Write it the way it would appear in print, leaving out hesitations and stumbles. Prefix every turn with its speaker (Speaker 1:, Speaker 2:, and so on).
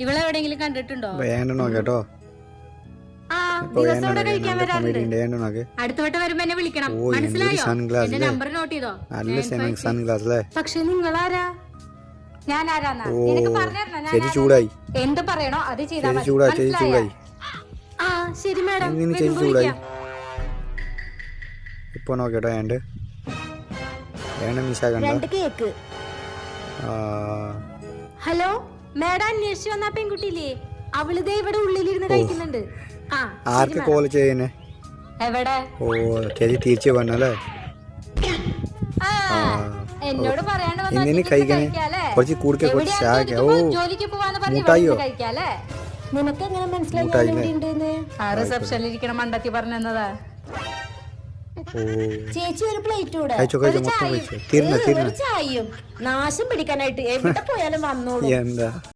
Speaker 1: ഇവളെ എവിടെയെങ്കിലും കണ്ടിട്ടുണ്ടോ?
Speaker 2: വേണ്ട നോക്കട്ടോ.
Speaker 1: ആ, ദിവസം ഇവിടെ കഴിക്കാൻ വരാറുണ്ട്. അടുത്ത വട്ടം വരുമ്പോ എന്നെ വിളിക്കണം, മനസ്സിലായോ? എന്റെ നമ്പർ നോട്ട് ചെയ്തോ.
Speaker 3: പക്ഷെ നിങ്ങളാരാ? ഞാൻ ആരാന്നാ
Speaker 2: ഓ
Speaker 3: നിനക്ക് പറഞ്ഞാ?
Speaker 2: ശരി, ചൂടായി.
Speaker 3: എന്ത് പറയണോ അത് ചെയ്താൽ മതി,
Speaker 2: ചൂടായി.
Speaker 3: മനസ്സിലായോ? ആ ശരി മാഡം,
Speaker 2: ചൂടായി. ഇപ്പൊ നോക്കട്ടോ. മിസ്സാക്കണ്ട.
Speaker 3: 2 കേക്ക്. ഹലോ മാഡം, അന്വേഷിച്ചു വന്ന പെൺകുട്ടിയില്ലേ? അവളിതേ ഇവിടെ ഉള്ളിലിരുന്ന് കഴിക്കുന്നുണ്ട്. ആ
Speaker 2: ആർക്ക് കോൾ ചെയ്യുന്നേ?
Speaker 3: എവിടെ?
Speaker 2: ഓ ചേച്ചി തിരിച്ചു വന്നല്ലേ?
Speaker 3: എന്നോട് പറയാണ്ട്
Speaker 2: എന്തിനു കഴിക്കണേ? കുറച്ച് കൂടുതൽ
Speaker 3: ജോലിക്ക് പോവാന്ന് പറഞ്ഞു കഴിക്കാല്ലേ? നിനക്ക് എങ്ങനെ മനസ്സിലായി? റിസപ്ഷനിൽ ഇരിക്കണ മണ്ടത്തി പറഞ്ഞതാ. ചേച്ചി ഒരു പ്ലേറ്റ് കൂടെ ചായയും നാശം പിടിക്കാനായിട്ട് എവിടെ പോയാലും വന്നോളൂ.
Speaker 2: എന്താ